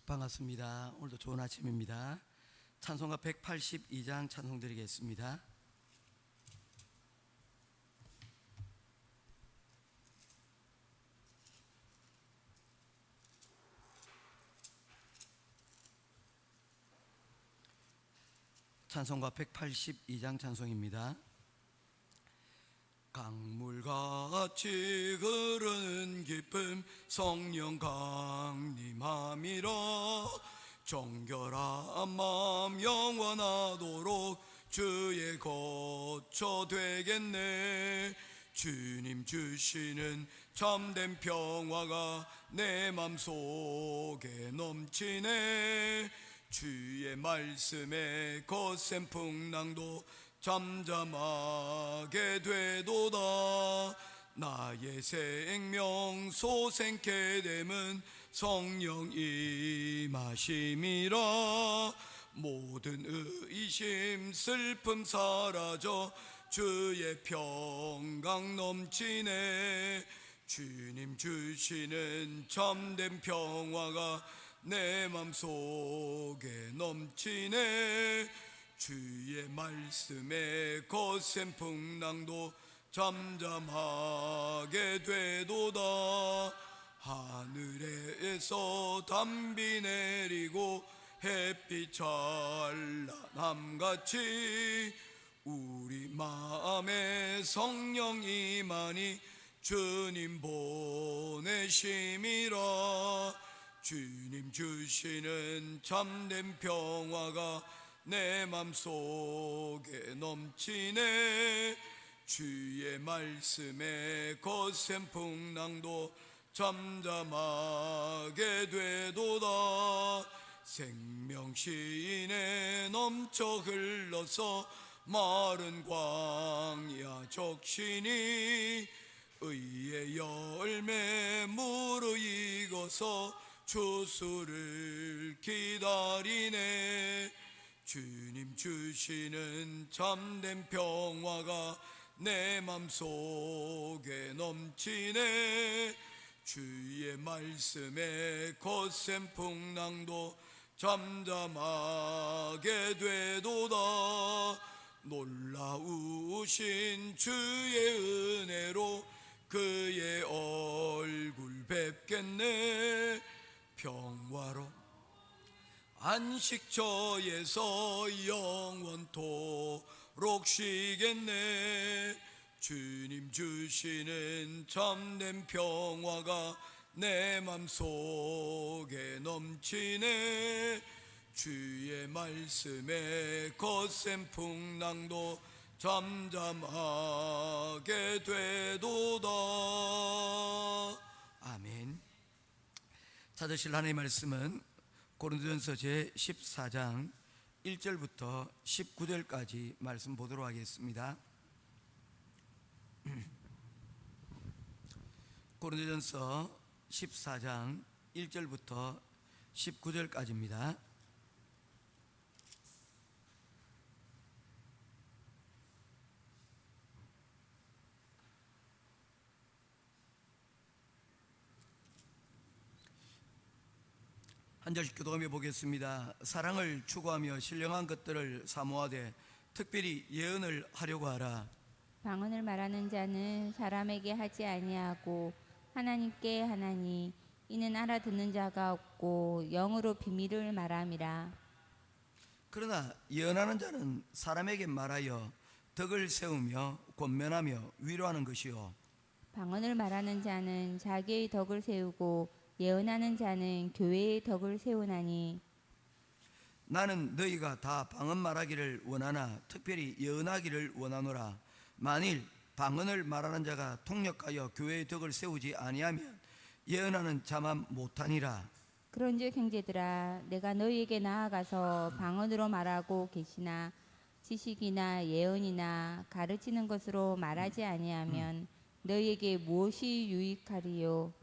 반갑습니다. 오늘도 좋은 아침입니다. 찬송가 182장 찬송 드리겠습니다. 찬송가 182장 찬송입니다. 강물같이 흐르는 기쁨 성령 강림함이라. 정결한 마음 영원하도록 주의 거처 되겠네. 주님 주시는 참된 평화가 내 맘속에 넘치네. 주의 말씀에 거센 풍랑도 잠잠하게 되도다. 나의 생명 소생케 됨은 성령 임하심이라. 모든 의심 슬픔 사라져 주의 평강 넘치네. 주님 주시는 참된 평화가 내 맘속에 넘치네. 주의 말씀에 거센 풍랑도 잠잠하게 되도다. 하늘에서 담비 내리고 햇빛 찬란함같이 우리 마음에 성령 임하니 주님 보내심이라. 주님 주시는 참된 평화가 내 맘속에 넘치네. 주의 말씀에 거센 풍랑도 잠잠하게 되도다. 생명시인에 넘쳐 흘러서 마른 광야 적시니 의의 열매 무르익어서 추수를 기다리네. 주님 주시는 참된 평화가 내 맘속에 넘치네. 주의 말씀에 거센 풍랑도 잠잠하게 되도다. 놀라우신 주의 은혜로 그의 얼굴 뵙겠네. 평화로 안식처에서 영원토록 쉬겠네. 주님 주시는 참된 평화가 내 맘속에 넘치네. 주의 말씀에 거센 풍랑도 잠잠하게 되도다. 아멘. 찾으실 하나님의 말씀은 고린도전서 제14장 1절부터 19절까지 말씀 보도록 하겠습니다. 고린도전서 14장 1절부터 19절까지입니다. 한 절씩 교독하며 보겠습니다. 사랑을 추구하며 신령한 것들을 사모하되 특별히 예언을 하려고 하라. 방언을 말하는 자는 사람에게 하지 아니하고 하나님께 하나니 이는 알아듣는 자가 없고 영으로 비밀을 말함이라. 그러나 예언하는 자는 사람에게 말하여 덕을 세우며 권면하며 위로하는 것이요. 방언을 말하는 자는 자기의 덕을 세우고 예언하는 자는 교회의 덕을 세우나니. 나는 너희가 다 방언 말하기를 원하나 특별히 예언하기를 원하노라. 만일 방언을 말하는 자가 통역하여 교회의 덕을 세우지 아니하면 예언하는 자만 못하니라. 그런즉 형제들아, 내가 너희에게 나아가서 방언으로 말하고 계시나 지식이나 예언이나 가르치는 것으로 말하지 아니하면 너희에게 무엇이 유익하리요?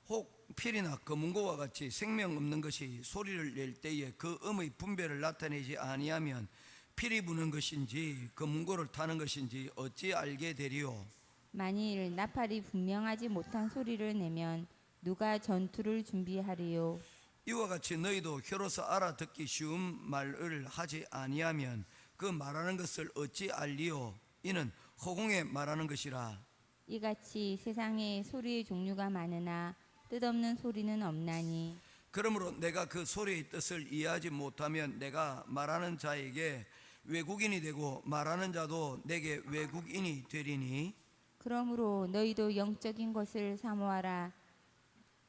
혹 필이나 검은고와 같이 생명 없는 것이 소리를 낼 때에 그 음의 분별을 나타내지 아니하면 필이 부는 것인지 검은고를 타는 것인지 어찌 알게 되리요? 만일 나팔이 분명하지 못한 소리를 내면 누가 전투를 준비하리요? 이와 같이 너희도 혀로서 알아듣기 쉬운 말을 하지 아니하면 그 말하는 것을 어찌 알리오? 이는 허공에 말하는 것이라. 이같이 세상에 소리의 종류가 많으나 뜻없는 소리는 없나니 그러므로 내가 그 소리의 뜻을 이해하지 못하면 내가 말하는 자에게 외국인이 되고 말하는 자도 내게 외국인이 되리니. 그러므로 너희도 영적인 것을 사모하라.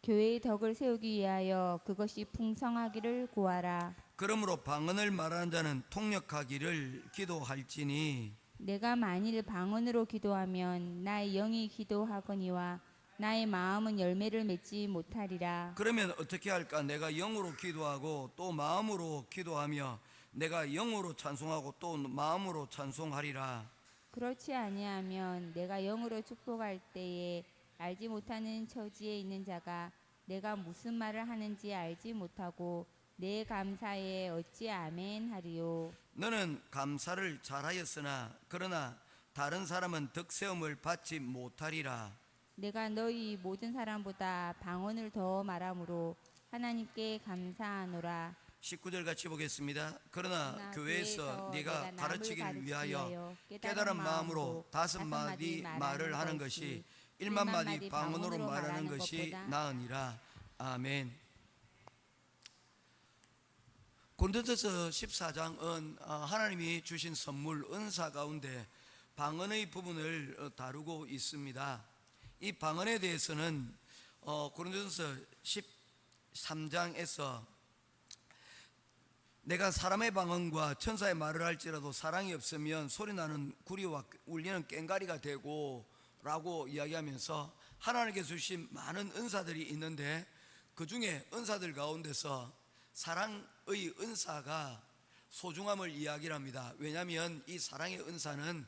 교회의 덕을 세우기 위하여 그것이 풍성하기를 구하라. 그러므로 방언을 말하는 자는 통역하기를 기도할지니. 내가 만일 방언으로 기도하면 나의 영이 기도하거니와 나의 마음은 열매를 맺지 못하리라. 그러면 어떻게 할까? 내가 영으로 기도하고 또 마음으로 기도하며 내가 영으로 찬송하고 또 마음으로 찬송하리라. 그렇지 아니하면 내가 영으로 축복할 때에 알지 못하는 처지에 있는 자가 내가 무슨 말을 하는지 알지 못하고 내 감사에 어찌 아멘 하리요. 너는 감사를 잘하였으나 그러나 다른 사람은 덕세움을 받지 못하리라. 내가 너희 모든 사람보다 방언을 더 말함으로 하나님께 감사하노라. 19절 같이 보겠습니다. 그러나 그러나 교회에서 교회에서 네가 내가 가르치기를 남을 위하여 가르치려 깨달은 마음으로 다섯 마디 말을 하는 것이 1만 마디 방언으로 말하는 것이 나으니라. 아멘. 고린도전서 14장은 하나님이 주신 선물 은사 가운데 방언의 부분을 다루고 있습니다. 이 방언에 대해서는 고린도전서 13장에서 내가 사람의 방언과 천사의 말을 할지라도 사랑이 없으면 소리나는 구리와 울리는 꽹과리가 되고 라고 이야기하면서 하나님께서 주신 많은 은사들이 있는데 그 중에 은사들 가운데서 사랑의 은사가 소중함을 이야기합니다. 왜냐하면 이 사랑의 은사는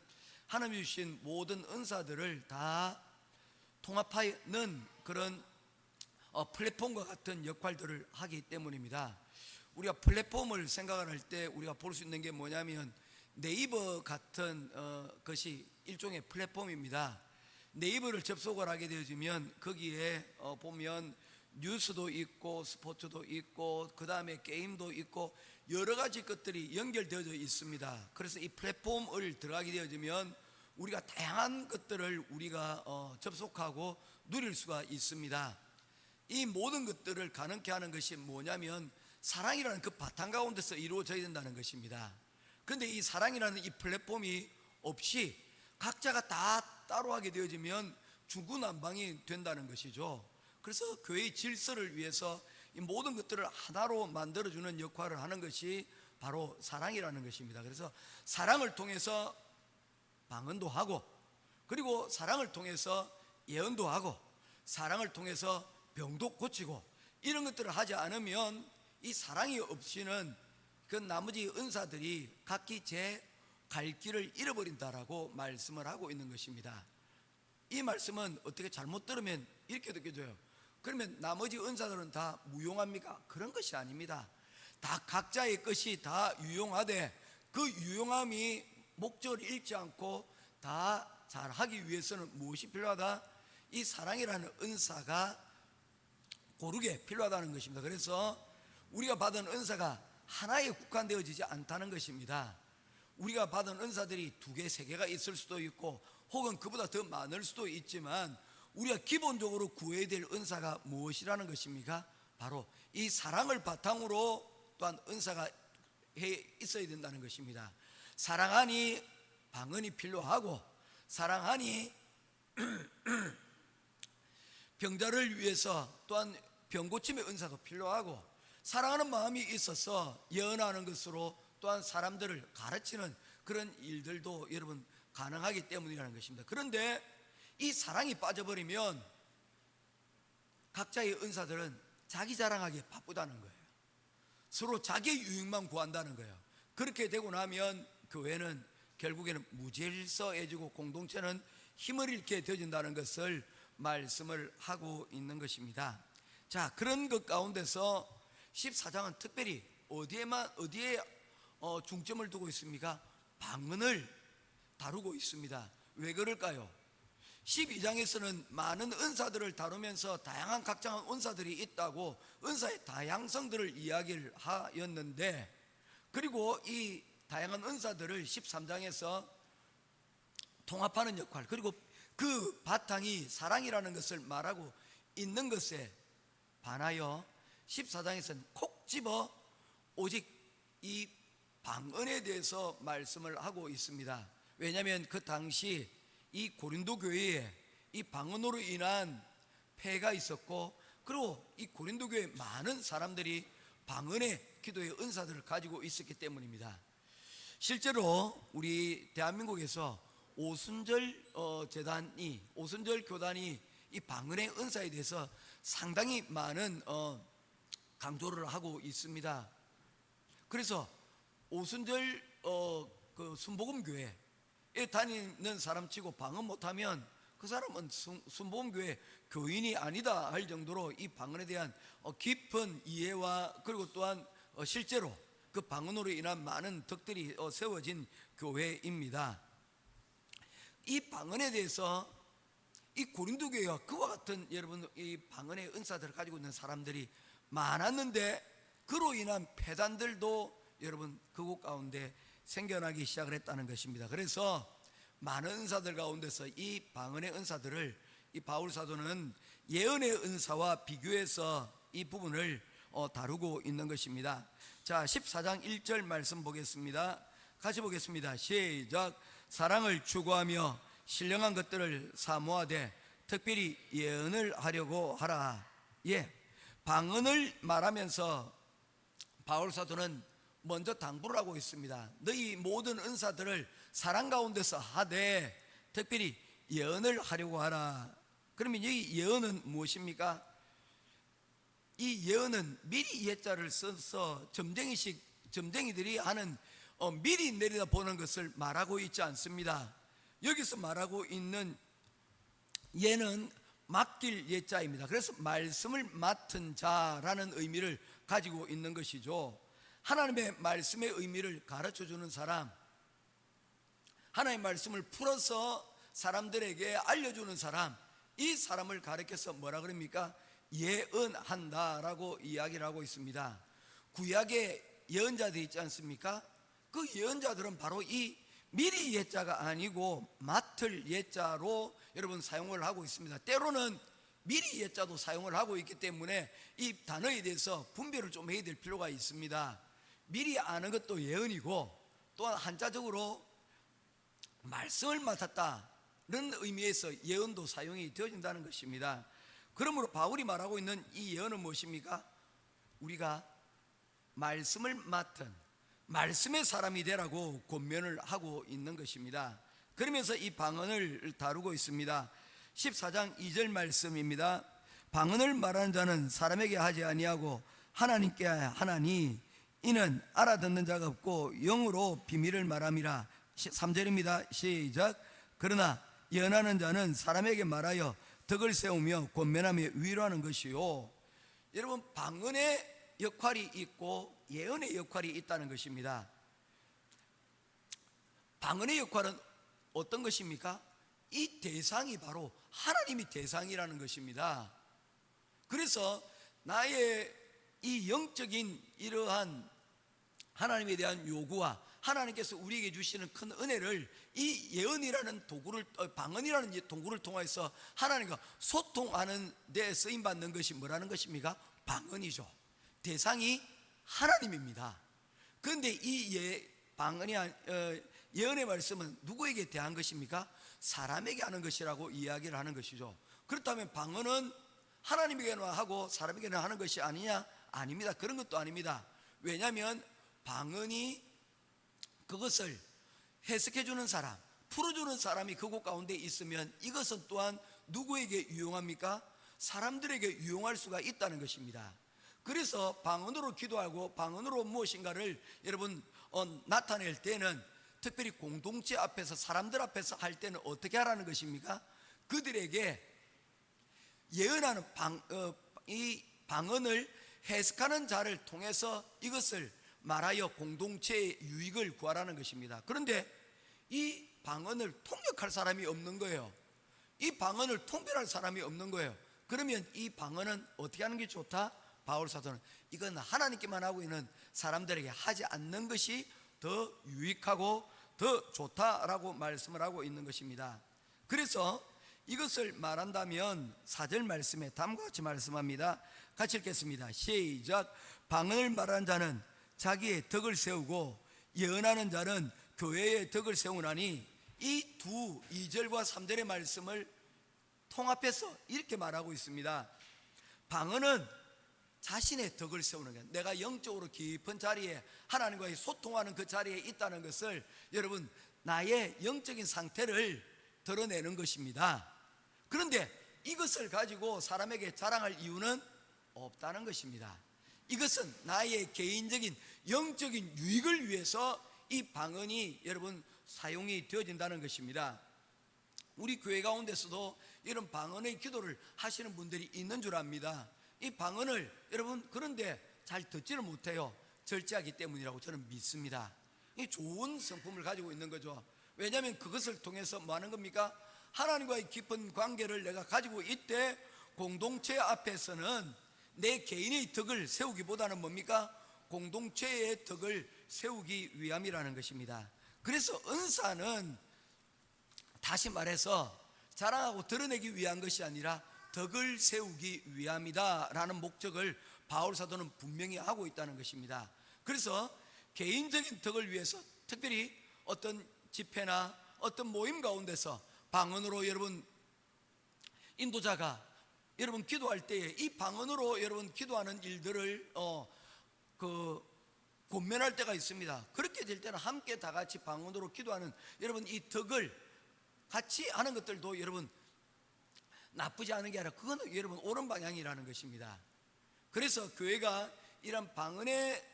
하나님이 주신 모든 은사들을 다 통합하는 그런 플랫폼과 같은 역할들을 하기 때문입니다. 우리가 플랫폼을 생각을 할 때 우리가 볼 수 있는 게 뭐냐면 네이버 같은 것이 일종의 플랫폼입니다. 네이버를 접속을 하게 되어지면 거기에 보면 뉴스도 있고 스포츠도 있고 그 다음에 게임도 있고 여러 가지 것들이 연결되어져 있습니다. 그래서 이 플랫폼을 들어가게 되어지면 우리가 다양한 것들을 우리가 접속하고 누릴 수가 있습니다. 이 모든 것들을 가능케 하는 것이 뭐냐면 사랑이라는 그 바탕 가운데서 이루어져야 된다는 것입니다. 그런데 이 사랑이라는 이 플랫폼이 없이 각자가 다 따로 하게 되어지면 중구난방이 된다는 것이죠. 그래서 교회의 질서를 위해서 이 모든 것들을 하나로 만들어주는 역할을 하는 것이 바로 사랑이라는 것입니다. 그래서 사랑을 통해서 방언도 하고, 그리고 사랑을 통해서 예언도 하고, 사랑을 통해서 병도 고치고, 이런 것들을 하지 않으면 이 사랑이 없이는 그 나머지 은사들이 각기 제 갈 길을 잃어버린다라고 말씀을 하고 있는 것입니다. 이 말씀은 어떻게 잘못 들으면 이렇게 느껴져요. 그러면 나머지 은사들은 다 무용합니까? 그런 것이 아닙니다. 다 각자의 것이 다 유용하되 그 유용함이 목적을 잃지 않고 다 잘하기 위해서는 무엇이 필요하다? 이 사랑이라는 은사가 고르게 필요하다는 것입니다. 그래서 우리가 받은 은사가 하나에 국한되어지지 않다는 것입니다. 우리가 받은 은사들이 2개, 3개가 있을 수도 있고 혹은 그보다 더 많을 수도 있지만 우리가 기본적으로 구해야 될 은사가 무엇이라는 것입니까? 바로 이 사랑을 바탕으로 또한 은사가 있어야 된다는 것입니다. 사랑하니 방언이 필요하고, 사랑하니 병자를 위해서 또한 병고침의 은사도 필요하고, 사랑하는 마음이 있어서 예언하는 것으로 또한 사람들을 가르치는 그런 일들도 여러분 가능하기 때문이라는 것입니다. 그런데 이 사랑이 빠져버리면 각자의 은사들은 자기 자랑하기에 바쁘다는 거예요. 서로 자기의 유익만 구한다는 거예요. 그렇게 되고 나면 교회는 결국에는 무질서해지고 공동체는 힘을 잃게 되어진다는 것을 말씀을 하고 있는 것입니다. 자, 그런 것 가운데서 14장은 특별히 어디에 중점을 두고 있습니까? 방언을 다루고 있습니다. 왜 그럴까요? 12장에서는 많은 은사들을 다루면서 다양한 각장한 은사들이 있다고 은사의 다양성들을 이야기를 하였는데, 그리고 이 다양한 은사들을 13장에서 통합하는 역할, 그리고 그 바탕이 사랑이라는 것을 말하고 있는 것에 반하여 14장에서는 콕 집어 오직 이 방언에 대해서 말씀을 하고 있습니다. 왜냐하면 그 당시 이 고린도 교회에 이 방언으로 인한 폐해가 있었고, 그리고 이 고린도 교회 많은 사람들이 방언의 기도의 은사들을 가지고 있었기 때문입니다. 실제로 우리 대한민국에서 오순절 교단이 이 방언의 은사에 대해서 상당히 많은 강조를 하고 있습니다. 그래서 오순절 그 순복음교회에 다니는 사람치고 방언 못하면 그 사람은 순복음교회 교인이 아니다 할 정도로 이 방언에 대한 깊은 이해와, 그리고 또한 실제로 그 방언으로 인한 많은 덕들이 세워진 교회입니다. 이 방언에 대해서 이 고린도 교회와 그와 같은 여러분 이 방언의 은사들을 가지고 있는 사람들이 많았는데, 그로 인한 폐단들도 여러분 그곳 가운데 생겨나기 시작을 했다는 것입니다. 그래서 많은 은사들 가운데서 이 방언의 은사들을 이 바울 사도는 예언의 은사와 비교해서 이 부분을 다루고 있는 것입니다. 자, 14장 1절 말씀 보겠습니다. 같이 보겠습니다. 시작. 사랑을 추구하며 신령한 것들을 사모하되 특별히 예언을 하려고 하라. 예, 방언을 말하면서 바울 사도는 먼저 당부를 하고 있습니다. 너희 모든 은사들을 사랑 가운데서 하되 특별히 예언을 하려고 하라. 그러면 이 예언은 무엇입니까? 이 예언은 미리 예자를 써서 점쟁이들이 하는 미리 내려다보는 것을 말하고 있지 않습니다. 여기서 말하고 있는 예는 맡길 예자입니다. 그래서 말씀을 맡은 자라는 의미를 가지고 있는 것이죠. 하나님의 말씀의 의미를 가르쳐주는 사람, 하나님의 말씀을 풀어서 사람들에게 알려주는 사람, 이 사람을 가르쳐서 뭐라 그럽니까? 예언한다라고 이야기를 하고 있습니다. 구약의 예언자들이 있지 않습니까? 그 예언자들은 바로 이 미리 예자가 아니고 맡을 예자로 여러분 사용을 하고 있습니다. 때로는 미리 예자도 사용을 하고 있기 때문에 이 단어에 대해서 분별을 좀 해야 될 필요가 있습니다. 미리 아는 것도 예언이고, 또한 한자적으로 말씀을 맡았다는 의미에서 예언도 사용이 되어진다는 것입니다. 그러므로 바울이 말하고 있는 이 예언은 무엇입니까? 우리가 말씀을 맡은 말씀의 사람이 되라고 권면을 하고 있는 것입니다. 그러면서 이 방언을 다루고 있습니다. 14장 2절 말씀입니다. 방언을 말하는 자는 사람에게 하지 아니하고 하나님께 하나니 이는 알아듣는 자가 없고 영으로 비밀을 말함이라. 3절입니다. 시작. 그러나 예언하는 자는 사람에게 말하여 덕을 세우며 권면하며 위로하는 것이요. 여러분, 방언의 역할이 있고 예언의 역할이 있다는 것입니다. 방언의 역할은 어떤 것입니까? 이 대상이 바로 하나님이 대상이라는 것입니다. 그래서 나의 이 영적인 이러한 하나님에 대한 요구와 하나님께서 우리에게 주시는 큰 은혜를 이 예언이라는 도구를, 방언이라는 도구를 통해서 하나님과 소통하는 데 쓰임받는 것이 뭐라는 것입니까? 방언이죠. 대상이 하나님입니다. 그런데 이 예언의 말씀은 누구에게 대한 것입니까? 사람에게 하는 것이라고 이야기를 하는 것이죠. 그렇다면 방언은 하나님에게나 하고 사람에게나 하는 것이 아니냐? 아닙니다. 그런 것도 아닙니다. 왜냐하면 방언이 그것을 해석해주는 사람, 풀어주는 사람이 그곳 가운데 있으면 이것은 또한 누구에게 유용합니까? 사람들에게 유용할 수가 있다는 것입니다. 그래서 방언으로 기도하고 방언으로 무엇인가를 여러분 나타낼 때는, 특별히 공동체 앞에서 사람들 앞에서 할 때는 어떻게 하라는 것입니까? 그들에게 예언하는 이 방언을 해석하는 자를 통해서 이것을 말하여 공동체의 유익을 구하라는 것입니다. 그런데 이 방언을 통역할 사람이 없는 거예요. 이 방언을 통변할 사람이 없는 거예요. 그러면 이 방언은 어떻게 하는 게 좋다? 바울 사도는 이건 하나님께만 하고 있는 사람들에게 하지 않는 것이 더 유익하고 더 좋다라고 말씀을 하고 있는 것입니다. 그래서 이것을 말한다면 4절 말씀에 다음과 같이 말씀합니다. 같이 읽겠습니다. 시작. 방언을 말하는 자는 자기의 덕을 세우고 예언하는 자는 교회의 덕을 세우나니, 이 2절과 3절의 말씀을 통합해서 이렇게 말하고 있습니다. 방언은 자신의 덕을 세우는 거예요. 내가 영적으로 깊은 자리에 하나님과의 소통하는 그 자리에 있다는 것을, 여러분, 나의 영적인 상태를 드러내는 것입니다. 그런데 이것을 가지고 사람에게 자랑할 이유는 없다는 것입니다. 이것은 나의 개인적인 영적인 유익을 위해서 이 방언이 여러분 사용이 되어진다는 것입니다. 우리 교회 가운데서도 이런 방언의 기도를 하시는 분들이 있는 줄 압니다. 이 방언을 여러분 그런데 잘 듣지를 못해요. 절제하기 때문이라고 저는 믿습니다. 이 좋은 성품을 가지고 있는 거죠. 왜냐하면 그것을 통해서 뭐 하는 겁니까? 하나님과의 깊은 관계를 내가 가지고 있대 공동체 앞에서는 내 개인의 덕을 세우기보다는 뭡니까? 공동체의 덕을 세우기 위함이라는 것입니다. 그래서 은사는 다시 말해서 자랑하고 드러내기 위한 것이 아니라 덕을 세우기 위함이다 라는 목적을 바울 사도는 분명히 하고 있다는 것입니다. 그래서 개인적인 덕을 위해서 특별히 어떤 집회나 어떤 모임 가운데서 방언으로 여러분 인도자가 여러분 기도할 때에 이 방언으로 여러분 기도하는 일들을 권면할 때가 있습니다. 그렇게 될 때는 함께 다 같이 방언으로 기도하는 여러분 이 덕을 같이 하는 것들도 여러분 나쁘지 않은 게 아니라 그거는 여러분 옳은 방향이라는 것입니다. 그래서 교회가 이런 방언의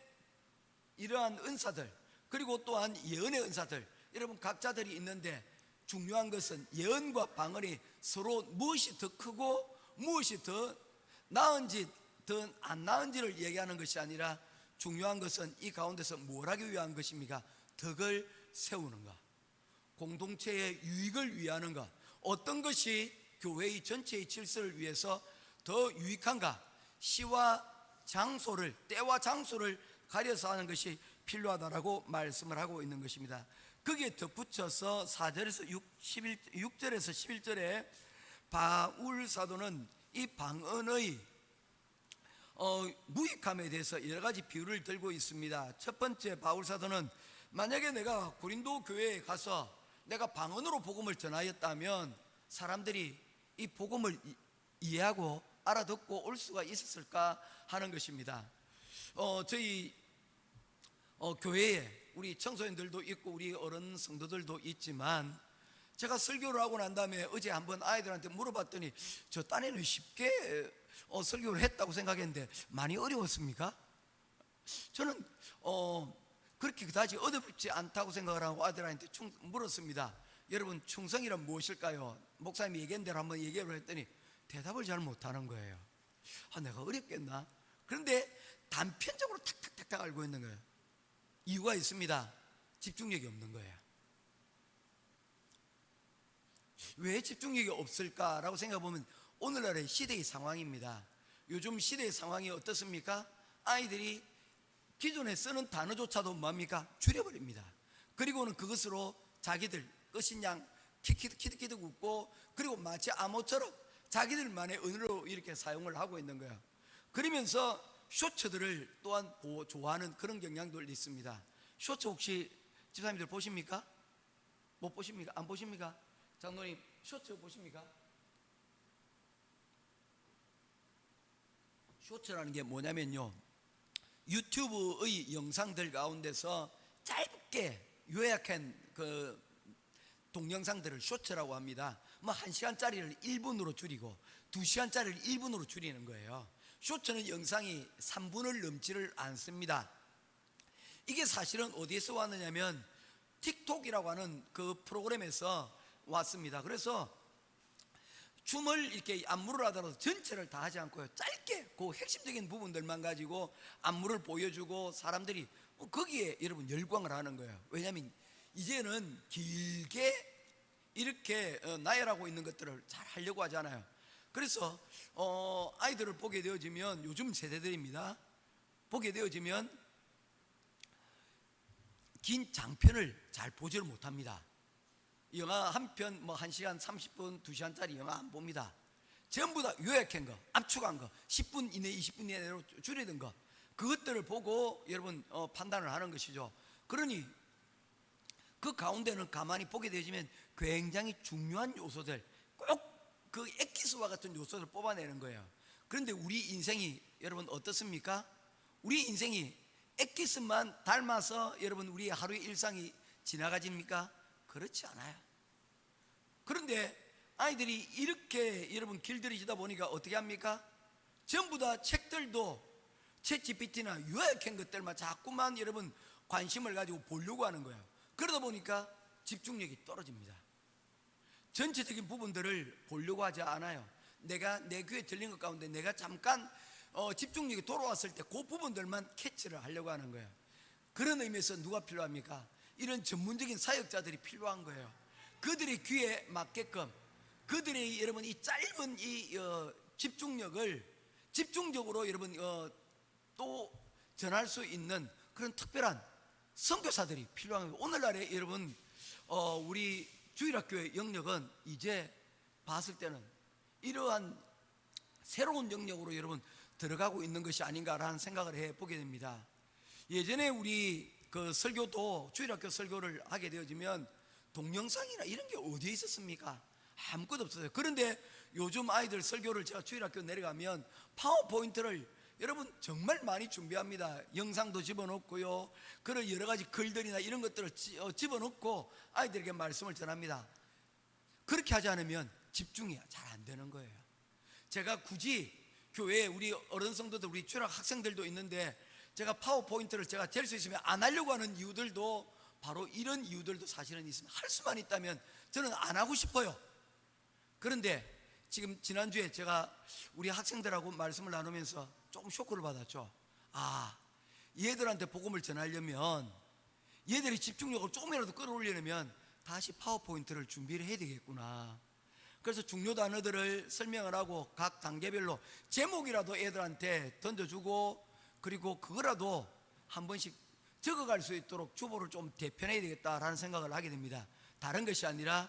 이러한 은사들, 그리고 또한 예언의 은사들, 여러분 각자들이 있는데 중요한 것은 예언과 방언이 서로 무엇이 더 크고 무엇이 더 나은지 더 안 나은지를 얘기하는 것이 아니라 중요한 것은 이 가운데서 뭘 하기 위한 것입니까? 덕을 세우는 것, 공동체의 유익을 위하는 것, 어떤 것이 교회의 전체의 질서를 위해서 더 유익한가, 시와 장소를, 때와 장소를 가려서 하는 것이 필요하다라고 말씀을 하고 있는 것입니다. 거기에 덧붙여서 4절에서 6절에서 11절에 바울 사도는 이 방언의 무익함에 대해서 여러 가지 비유를 들고 있습니다. 첫 번째, 바울 사도는 만약에 내가 고린도 교회에 가서 내가 방언으로 복음을 전하였다면 사람들이 이 복음을 이해하고 알아듣고 올 수가 있었을까 하는 것입니다. 저희 교회에 우리 청소년들도 있고 우리 어른 성도들도 있지만, 제가 설교를 하고 난 다음에 어제 한번 아이들한테 물어봤더니 저 딴에는 쉽게 설교를 했다고 생각했는데 많이 어려웠습니까? 저는 그렇게 그다지 어렵지 않다고 생각을 하고 아이들한테 물었습니다. 여러분, 충성이란 무엇일까요? 목사님이 얘기한 대로 한번 얘기를 했더니 대답을 잘 못하는 거예요. 내가 어렵겠나? 그런데 단편적으로 탁탁탁탁 알고 있는 거예요. 이유가 있습니다. 집중력이 없는 거예요. 왜 집중력이 없을까라고 생각해보면 오늘날의 시대의 상황입니다. 요즘 시대의 상황이 어떻습니까? 아이들이 기존에 쓰는 단어조차도 뭡니까? 줄여버립니다. 그리고는 그것으로 자기들 끝인양 키득키득 웃고, 그리고 마치 암호처럼 자기들만의 언어로 이렇게 사용을 하고 있는 거예요. 그러면서 쇼츠들을 또한 좋아하는 그런 경향도 있습니다. 쇼츠 혹시 집사님들 보십니까? 못 보십니까? 안 보십니까? 장로님, 쇼츠 보십니까? 쇼츠라는 게 뭐냐면요, 유튜브의 영상들 가운데서 짧게 요약한 그 동영상들을 쇼츠라고 합니다. 뭐 1시간짜리를 1분으로 줄이고 2시간짜리를 1분으로 줄이는 거예요. 쇼츠는 영상이 3분을 넘지를 않습니다. 이게 사실은 어디에서 왔느냐면 틱톡이라고 하는 그 프로그램에서 왔습니다. 그래서 춤을 이렇게 안무를 하더라도 전체를 다 하지 않고요, 짧게 그 핵심적인 부분들만 가지고 안무를 보여주고 사람들이 거기에 여러분 열광을 하는 거예요. 왜냐하면 이제는 길게 이렇게 나열하고 있는 것들을 잘 하려고 하잖아요. 그래서 아이들을 보게 되어지면, 요즘 세대들입니다, 보게 되어지면 긴 장편을 잘 보지를 못합니다. 영화 한 편 뭐 1시간 30분 2시간짜리 영화 안 봅니다. 전부 다 요약한 거, 압축한 거, 10분 이내 20분 이내로 줄이던 거, 그것들을 보고 여러분 판단을 하는 것이죠. 그러니 그 가운데는 가만히 보게 되지면 굉장히 중요한 요소들, 꼭 그 엑기스와 같은 요소를 뽑아내는 거예요. 그런데 우리 인생이 여러분 어떻습니까? 우리 인생이 엑기스만 닮아서 여러분 우리의 하루의 일상이 지나가집니까? 그렇지 않아요. 그런데 아이들이 이렇게 여러분 길들이시다 보니까 어떻게 합니까? 전부 다 책들도 챗GPT나 요약한 것들만 자꾸만 여러분 관심을 가지고 보려고 하는 거예요. 그러다 보니까 집중력이 떨어집니다. 전체적인 부분들을 보려고 하지 않아요. 내가 내 귀에 들린 것 가운데 내가 잠깐 집중력이 돌아왔을 때 그 부분들만 캐치를 하려고 하는 거예요. 그런 의미에서 누가 필요합니까? 이런 전문적인 사역자들이 필요한 거예요. 그들의 귀에 맞게끔 그들의 여러분 이 짧은 이 집중력을 집중적으로 여러분 또 전할 수 있는 그런 특별한 선교사들이 필요한 거예요. 오늘날에 여러분 우리 주일학교의 영역은 이제 봤을 때는 이러한 새로운 영역으로 여러분 들어가고 있는 것이 아닌가라는 생각을 해보게 됩니다. 예전에 우리 그 설교도 주일학교 설교를 하게 되어지면 동영상이나 이런 게 어디에 있었습니까? 아무것도 없었어요. 그런데 요즘 아이들 설교를 제가 주일학교 내려가면 파워포인트를 여러분 정말 많이 준비합니다. 영상도 집어넣고요, 그런 여러 가지 글들이나 이런 것들을 집어넣고 아이들에게 말씀을 전합니다. 그렇게 하지 않으면 집중이 잘 안 되는 거예요. 제가 굳이 교회에 우리 어른 성도들, 우리 주일학 학생들도 있는데 제가 파워포인트를 제가 될 수 있으면 안 하려고 하는 이유들도 바로 이런 이유들도 사실은 있습니다. 할 수만 있다면 저는 안 하고 싶어요. 그런데 지금 지난주에 제가 우리 학생들하고 말씀을 나누면서 조금 쇼크를 받았죠. 얘들한테 복음을 전하려면, 얘들이 집중력을 조금이라도 끌어올리려면 다시 파워포인트를 준비를 해야 되겠구나. 그래서 중요 단어들을 설명을 하고 각 단계별로 제목이라도 애들한테 던져주고, 그리고 그거라도 한 번씩 적어갈 수 있도록 주보를 좀 대편해야 되겠다라는 생각을 하게 됩니다. 다른 것이 아니라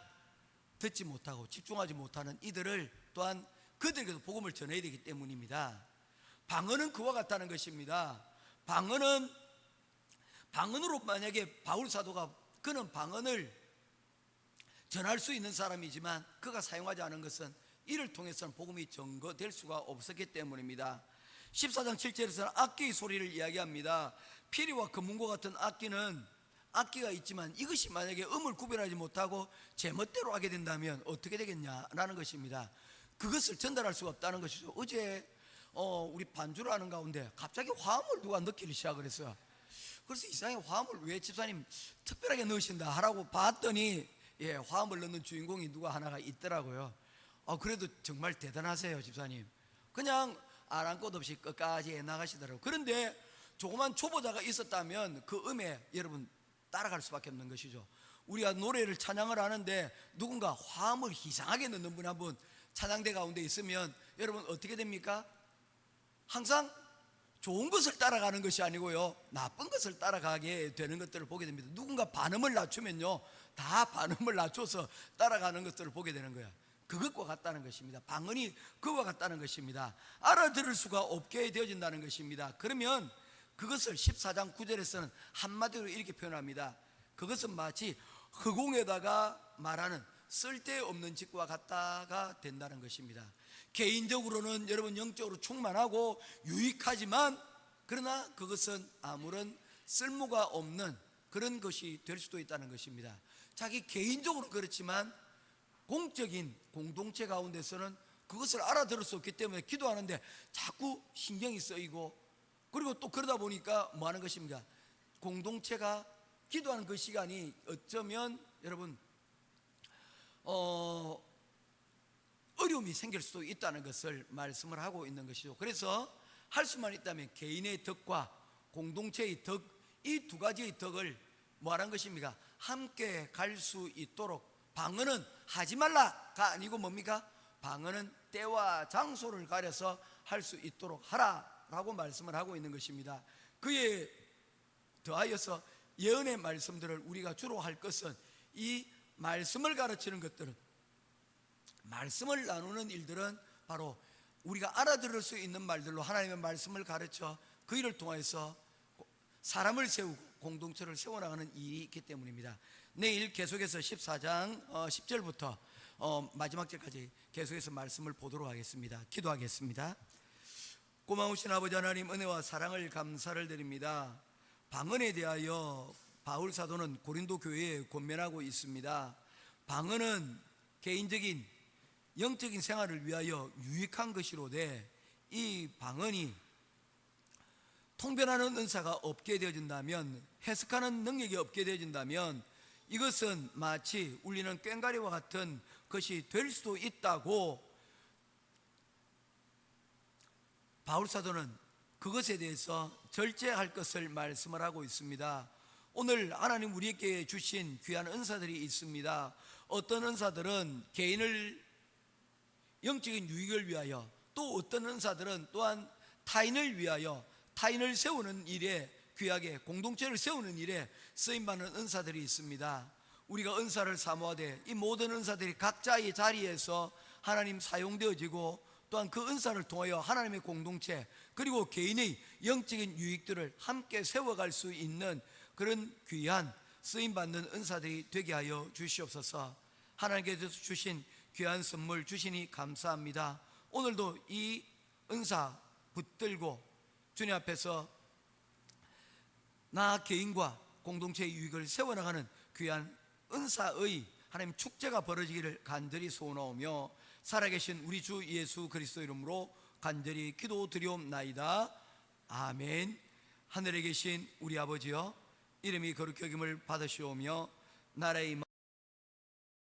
듣지 못하고 집중하지 못하는 이들을 또한 그들에게도 복음을 전해야 되기 때문입니다. 방언은 그와 같다는 것입니다. 방언으로 만약에 바울 사도가, 그는 방언을 전할 수 있는 사람이지만 그가 사용하지 않은 것은 이를 통해서는 복음이 증거될 수가 없었기 때문입니다. 14장 7절에서는 악기의 소리를 이야기합니다. 피리와 금문과 같은 악기가 있지만 이것이 만약에 음을 구별하지 못하고 제멋대로 하게 된다면 어떻게 되겠냐라는 것입니다. 그것을 전달할 수가 없다는 것이죠. 어제 우리 반주를 하는 가운데 갑자기 화음을 누가 넣기를 시작을 했어요. 그래서 이상하게 화음을 왜 집사님 특별하게 넣으신다 하라고 봤더니 화음을 넣는 주인공이 누가 하나가 있더라고요. 그래도 정말 대단하세요, 집사님. 그냥 아랑 것 없이 끝까지 나가시더라고요. 그런데 조그만 초보자가 있었다면 그 음에 여러분 따라갈 수밖에 없는 것이죠. 우리가 노래를 찬양을 하는데 누군가 화음을 이상하게 넣는 분 한 분 찬양대 가운데 있으면 여러분 어떻게 됩니까? 항상 좋은 것을 따라가는 것이 아니고요, 나쁜 것을 따라가게 되는 것들을 보게 됩니다. 누군가 반음을 낮추면요, 다 반음을 낮춰서 따라가는 것들을 보게 되는 거예요. 그것과 같다는 것입니다. 방언이 그와 같다는 것입니다. 알아들을 수가 없게 되어진다는 것입니다. 그러면 그것을 14장 9절에서는 한마디로 이렇게 표현합니다. 그것은 마치 허공에다가 말하는 쓸데없는 짓과 같다가 된다는 것입니다. 개인적으로는 여러분 영적으로 충만하고 유익하지만 그러나 그것은 아무런 쓸모가 없는 그런 것이 될 수도 있다는 것입니다. 자기 개인적으로 그렇지만 공적인 공동체 가운데서는 그것을 알아들을 수 없기 때문에 기도하는데 자꾸 신경이 쓰이고, 그리고 또 그러다 보니까 뭐 하는 것입니까? 공동체가 기도하는 그 시간이 어쩌면 여러분 어려움이 생길 수도 있다는 것을 말씀을 하고 있는 것이죠. 그래서 할 수만 있다면 개인의 덕과 공동체의 덕, 이 두 가지의 덕을 뭐 하는 것입니까? 함께 갈 수 있도록 방언은 하지 말라가 아니고 뭡니까? 방언은 때와 장소를 가려서 할 수 있도록 하라라고 말씀을 하고 있는 것입니다. 그에 더하여서 예언의 말씀들을 우리가 주로 할 것은 이 말씀을 가르치는 것들은, 말씀을 나누는 일들은 바로 우리가 알아들을 수 있는 말들로 하나님의 말씀을 가르쳐 그 일을 통해서 사람을 세우고 공동체를 세워나가는 일이 있기 때문입니다. 내일 계속해서 14장 10절부터 마지막 절까지 계속해서 말씀을 보도록 하겠습니다. 기도하겠습니다. 고마우신 아버지 하나님, 은혜와 사랑을 감사를 드립니다. 방언에 대하여 바울 사도는 고린도 교회에 권면하고 있습니다. 방언은 개인적인 영적인 생활을 위하여 유익한 것이로되, 이 방언이 통변하는 은사가 없게 되어진다면, 해석하는 능력이 없게 되어진다면 이것은 마치 울리는 꽹과리와 같은 것이 될 수도 있다고 바울 사도는 그것에 대해서 절제할 것을 말씀을 하고 있습니다. 오늘 하나님 우리에게 주신 귀한 은사들이 있습니다. 어떤 은사들은 개인을 영적인 유익을 위하여, 또 어떤 은사들은 또한 타인을 위하여, 타인을 세우는 일에, 귀하게 공동체를 세우는 일에 쓰임받는 은사들이 있습니다. 우리가 은사를 사모하되 이 모든 은사들이 각자의 자리에서 하나님 사용되어지고, 또한 그 은사를 통하여 하나님의 공동체 그리고 개인의 영적인 유익들을 함께 세워갈 수 있는 그런 귀한 쓰임받는 은사들이 되게 하여 주시옵소서. 하나님께서 주신 귀한 선물 주시니 감사합니다. 오늘도 이 은사 붙들고 주님 앞에서 나 개인과 공동체의 유익을 세워나가는 귀한 은사의 하나님 축제가 벌어지기를 간절히 소원하오며, 살아계신 우리 주 예수 그리스도 이름으로 간절히 기도드리옵나이다. 아멘. 하늘에 계신 우리 아버지여, 이름이 거룩히 여김을 받으시오며 나라의 임하